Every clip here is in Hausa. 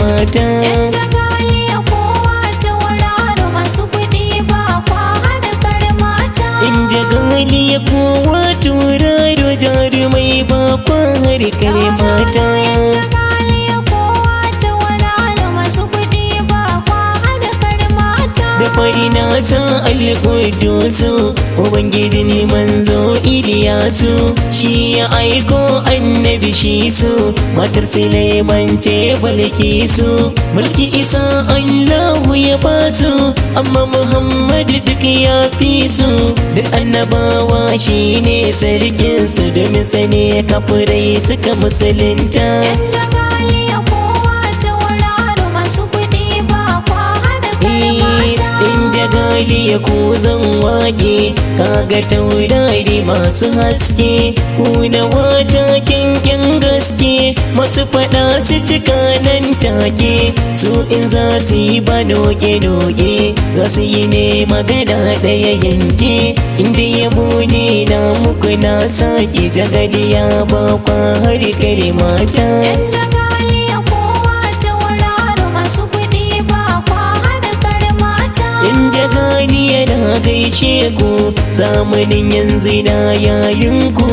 mata. Yan jagaliya kowa ta wurare masu kuɗi ba kwa hana kar mata. In jagaliya kowa tauraro jarumai ba kwa harkar mata. Yan jagaliya kowa ta wurare masu kuɗi ba kwa hana kar mata. Da fari na sa alƙudusu ubangiji ne manzo Iliyasu, shi ya aiko annabi shi su, matar Suleiman ce Balkisu. Mulki isa Allahu ya basu, amma Muhammadu duk ya fi su. Duk annabawa shi ne sarkinsu, domin sane kafirai suka musulunta. Yan jagaliya kowa ta wurare masu kuɗi ba kwa hana kar mata. In jagaliya ko zan wage, kaga taurari masu haske, ku na wata kyankyan gaske, masu fada su cika nan take. Su in za su yi ba doge-doge, za su yi ne magana ɗaya yanke. Inda yabo ne na muku na sake, jagaliya ba kwa harkar mata. Yan jagaliya kowa ta wurare masu kuɗi ba kwa hana kar mata. In jagaliya na gaishe ku, zamanin yanzu na yayin ku,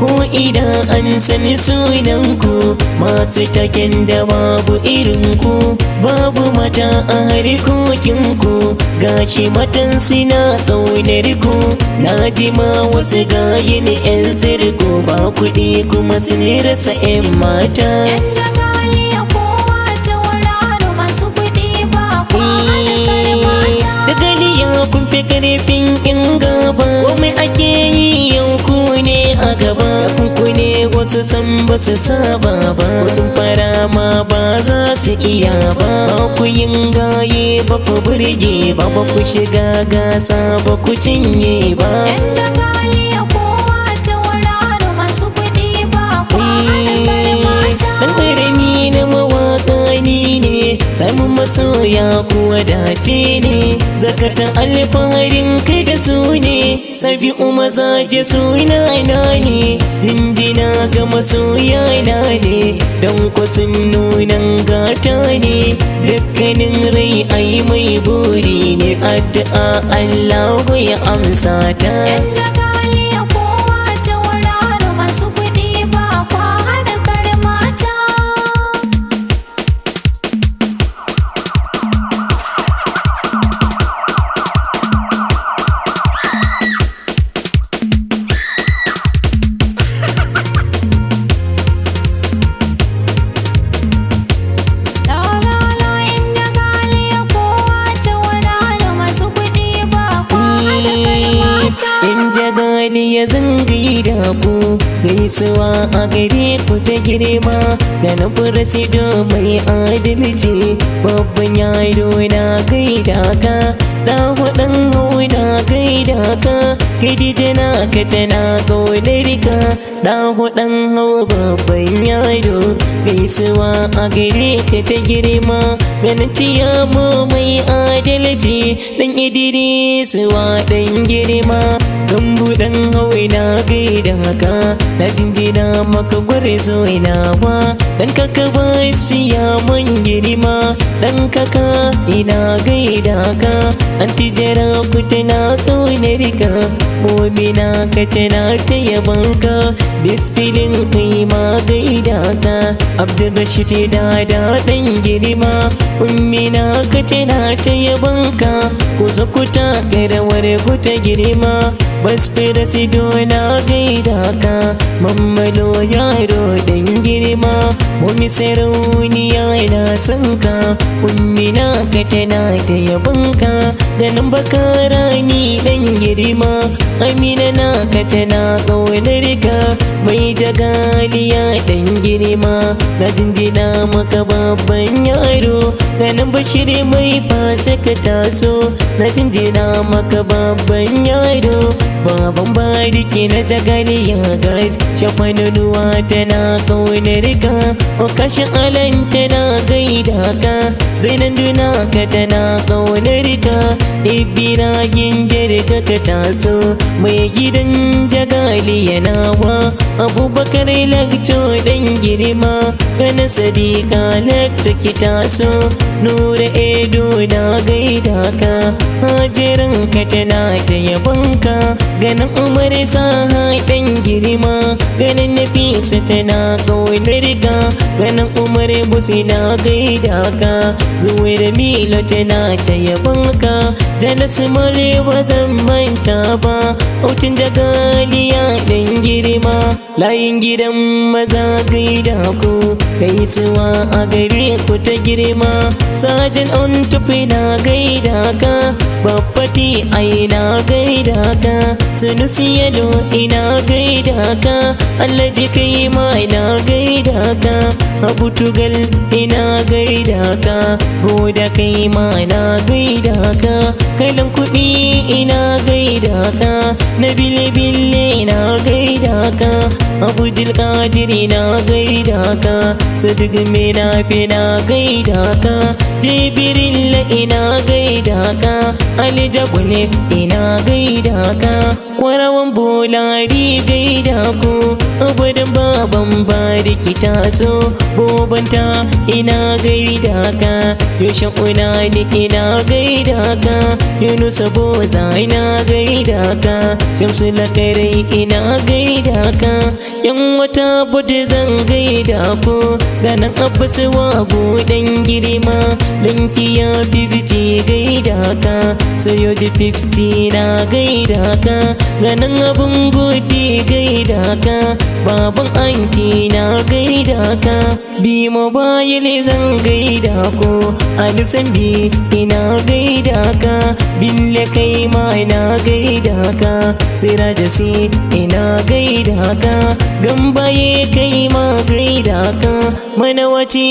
ko idan an sani sunan ku, masu taken da babu irin ku, babu mata a harkokin ku, gashi matan suna ƙaunar ku. Na ji ma wasu gayin 'yan zirgo, ba kuɗi kuma sun rasa 'yan mata. Yan jagaliya kowa ta wurare masu kuɗi ba kwa hana kar mata. Jagaliya kun fi karfin in gaba, komai ake yi yau ku ne a gaba. Ku ne wasu san ba su saba ba, wasu fara ma ba za su iya ba. Ba ku yin gaye ba ku burge ba, ba ku shiga gasa ba ku cinye ba. Yan jagaliya kowa ta wurare masu kuɗi ba kwa hana kar mata. Dan ƙarami na mawaƙa ni ne, samun masoya kuwa dace ne. Zakatan alfaharin kai da su ne, sabi'u mazaje suna na ne. Dindina ga masoya na ne, don kwa sun nunan gata ne. Dukkanin rai ai mai buri ne, addu'a Allahu ya amsa ta. Yan jagaliya kowa ta wurare masu kuɗi ba kwa hana kar mata. La la la yan jagaliya kowa ta wurare masu kuɗi ba kwa hana kar mata. In jagaliya zan gaida ku, gaisuwa a gare ku ta girma, da na furasido mai adalci, babban yaro na gaida ka, da waɗan hau na gaida ka, Khadija na ka tana ƙaunar ka, da waɗan hau babban yaro, gaisuwa a gare ka ta girma, ganin ciyamo mai adalci, dan Idris wa dan girma, gambu dan hawai na gaida ka, na jinjina maka gwarzo nawa, dan kaka ba siya man girma, dan kaka ina gaida ka, anti jara ku tana ƙaunar ka, momina ka tana ta yaban ka, disfilin kai ma gaida ka, Abdul Rashid da dan girma, ummina ka tana ta yaban ka, ku zo ku taka rawar ku ta girma, basfira sido na gaida ka, mammalo yaro dan girma, mummi sarauniya na san ka, ummina ka tana ta yaban ka, ganin bakara ni dan girma, amina na ka tana ƙaunar ka, mai jagaliya dan girma, na jinjina maka babban yaro, ganin bashir mai fasa ka taso, na jinjina maka babban yaro, baban bariki na jagaliya gas, shafanunuwa tana ƙaunar ka, okashin alan tana gaida ka, zainan duna ka tana ƙaunar ka, Ibrahim jirga ka taso mai gidan jagali yanawa Abubakar lakco dan girma gana sadiqa lakco ki taso Nura Edo na gaida ka Hajiran ka tana ta yabonka ganin Umar Saha dan girma ganin Nafisa tana kaunar ka ganin Umar Busi na gaida ka Zuwair Milo tana ta yabonka Jalas Male ba zan manta ba Autin jagaliya dan girma layin gidan maza gaida ku gaisuwa a gare ku ta girma Sajan on tufi na gaida ka Babbati ai na gaida ka Sunusi Yalo ina gaida ka Alhaji kai ma ina gaida ka Abu Tugal ina gaida ka Goda kai ma na gaida ka Kailan kuɗi ina gaida ka Nabile Bille ina gaida ka Abdul Qadir ina gaida ka Sadiq Minafi na gaida ka Jibril ina gaida ka Ali Jabule ina gaida ka Warawan Bolari gaida ku Abudan baban bariki taso Bobanta ina gaida ka Yusha Unani ina gaida ka Yunus Boza ina gaida ka Shamsu Lakarai ina gaida ka Yan wata bude zan gaida ku ganin Abbas Wago dan girma Danki ya 50 gaida ka Sayoji 50 na gaida ka ganin abun gudi gaida ka baban anti na gaida ka Bi mobile zan gaida ku Alisan bi ina gaida ka Bille kai ma ina gaida ka Sirajasi ina gaida ka Gambaye kai ma gaida ka Manawaci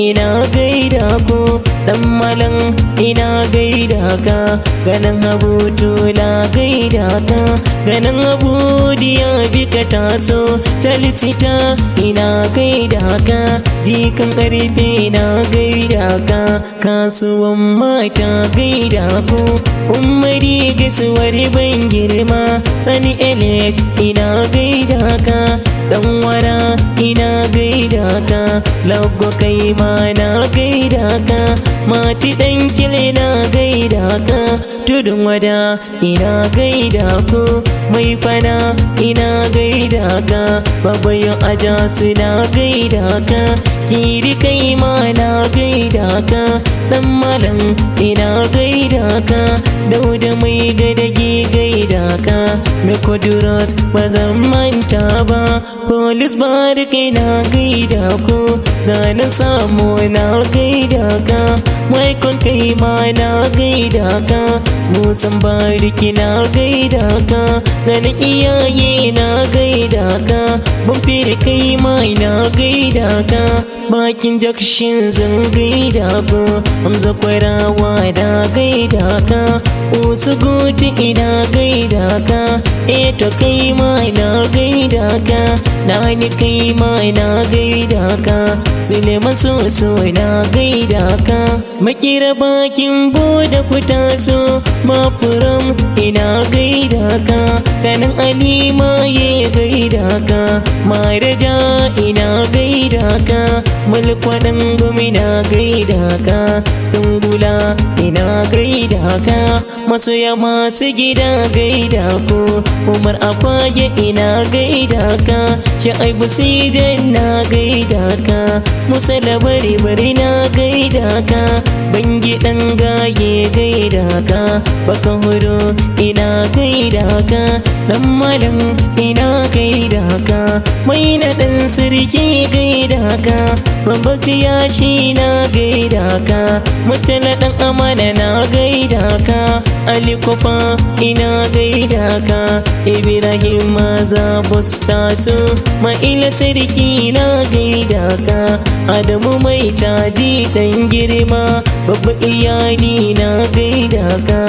ina gaida ku Dan Malam ina gaida ka ganin Abutu na gaida ka ganin Abudiya bika taso Salisita ina gaida ka Jikan karfe na gaida ka Kasuwan mata gaida ku Umari gaisuwar ban girma Sani Elek ina gaida ka Dan Wara ina gaida ka Laggo kai ma na gaida ka Mati dan Kile na gaida ka Tudun Wada ina gaida ku Mai Fana ina gaida ka Babayo Ajasu na gaida ka Kiri kai ma na gaida ka Dan Malam ina gaida ka Dauda mai gadagi gaida ka Mekuduros bazan manta ba Polis Barik ina gaida ku Ganin Samu na gaida ka Maikon kai ma na gaida ka Musan Bariki na gaida ka Ganin iyaye na gaida ka Bamfiri kai ma na gaida ka Bakin Jakshin zan gaida ku Hamza Kwarawa na gaida ka Usu Guti ina gaida ka Eto kai ma na gaida ka Nani kai ma na gaida ka Suleiman Soso na gaida ka Makira bakin boda ku taso Mafuram ina gaida ka Ganin Alima ye gaida ka Maraja ina gaida ka Mulkwadan Gumi na gaida ka Dungula ina gaida ka Masoya masu gida gaida ku Umar Afaye ina gaida ka Shaibu Sijan na gaida ka Musa Labari bari na gaida ka Bangi dan gaye gaida ka Baka Huro ina gaida ka Dan Malam ina gaida ka Mai na dan Sirki gaida ka Bambakci Yashi na gaida ka Mutala dan Amana na gaida ka Ali Kofa ina gaida ka Ibrahim Maza Bustasu Ma'ila Sirki na gaida ka Adamu mai caji dan girma Babba iyali na gaida ka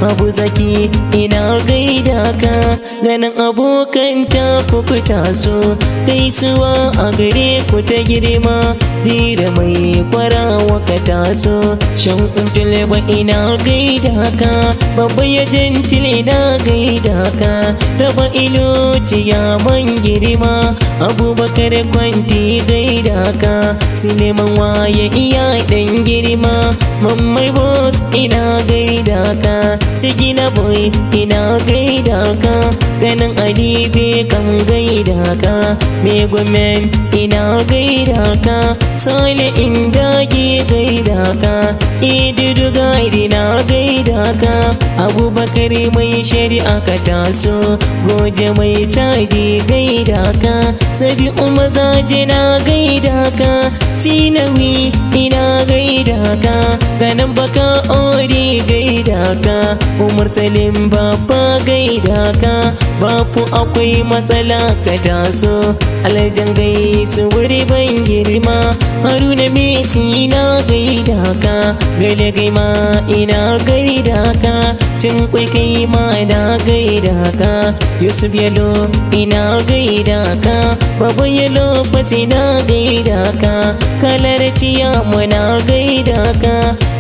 Abu Zaki ina gaida ka Ganin abokan ta ku taso Gaisuwa a gare ku ta girma Jira mai kwarawa ka taso Shan Untuleba ina gaida ka babba ya jantile na gaida ka, raba ilo ciyaman girma, Abubakar Kwanti gaida ka, Suleiman waye iya dan girma, Mammai boss ina gaida ka, Sigina boy ina gaida ka, ganin Alibe kan gaida ka, me gwamen ina gaida ka, Sale Indage gaida ka, Ididu gaidi na gaida ka, Abubakar mai shari'a ka taso, Goje mai caji gaida ka, Sabi'u mazaje na gaida ka, Cinawi ina gaida ka, ganin Baka Ori gaida ka, Umar Salim Baba gaida ka, Babu akwai matsala ka taso, Aljan gaisu wuri ban girma, Haruna Messi na gaida ka, Gale gaima ina gaida ka, Cin kwai kai ma na gaida ka, Yusuf Yalo ina gaida ka, Baba Yalo Basi na gaida ka, Kalar Ciyamu na gaida ka,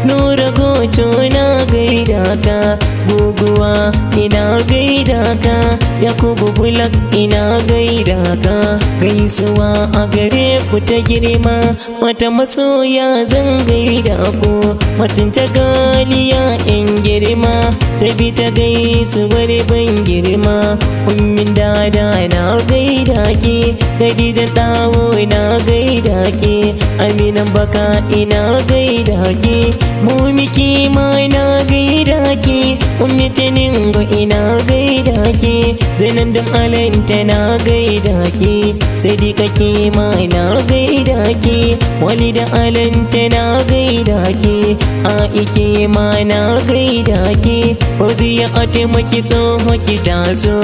Nura Gocho na gaida ka, Guguwa ina gaida ka, Yakubu Bulak ina gaida ka, gaisuwa a gare ku ta girma, mata masoya zan gaida ku, mutunta galiya in girma, tabi ta gaisuwar ban girma, ummin dada na gaida ki, Khadija Tawo na gaida ki, Aminan Baka ina gaida ki, Mumiki ma na gaida ki, Ummi Taningo ina gaida ki, Zainab da Alanta na gaida ki, Sadiqa ki ma na gaida ki, Walida Alanta na gaida ki, Aiki ma na gaida ki, Fauziya a taimaki tsoho ki taso,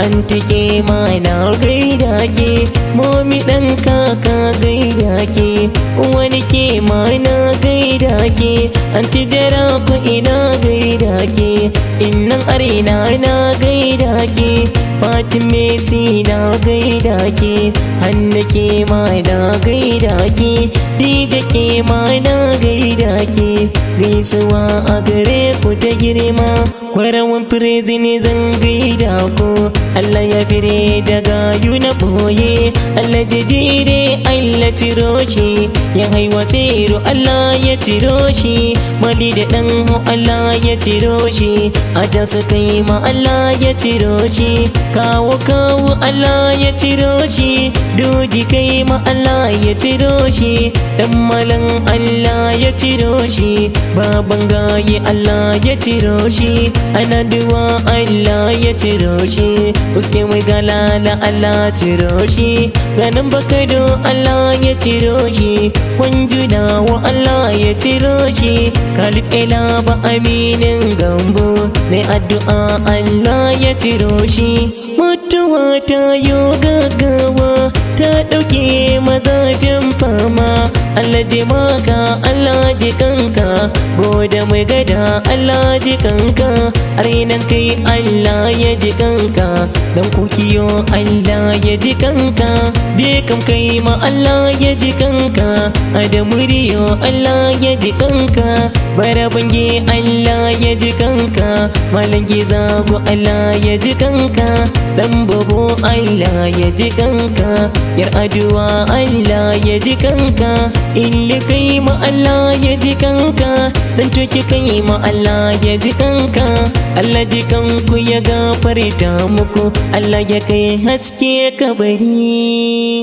Antike ma na gaida ki, Momi ɗan kaka gaida ki, wani ke ma na gaida ki, Anti Jara ku ina gaida ki, Innan Arena na gaida ki, Fatim Messi na gaida ki, Hanna ke ma na gaida ki, DJ ke ma na gaida ki, gaisuwa a gare ku ta girma, kwarawan firezi ne zan gaida ku, Allah ya fire daga yuna boye, Allah jajire Allah ciro shi, ya haiwa tsiro Allah ya ciro shi, mali da ɗan Allah ya ciro shi, a ta su kai ma Allah ya ciro shi, kawo Allah ya ciro shi, doji kai ma Allah ya ciro shi, ɗan malan Allah ya ciro shi, baban gaye Allah ya ciro shi, ana duwa Allah ya ciro shi, uske mai galala Allah ciro shi, ganin bakado Allah ya ciro shi, wanjuna wa Allah ya ciro shi, Khalid Elaba Aminin Gambo mai addu'a Allah ya ciro shi, mutuwa ta yo gaggawa ta ɗauke mazajen fama, Allah ji maka Allah ji kanka, goda mai gada Allah ji kanka, arinan kai Allah ya ji kanka, dan kukiyo Allah ya ji kanka, bekam kai ma Allah ya ji kanka, adamuriyo Allah ya ji kanka, barabange Allah ya ji kanka, malange zago Allah ya ji kanka, dan babo Allah ya ji kanka, yar aduwa Allah ya ji kanka, illi kai ma Allah ya ji kanka, dan toki kai ma Allah ya ji kanka, Allah ji kanku ya gafarta muku, Allah ya kai haske kabari.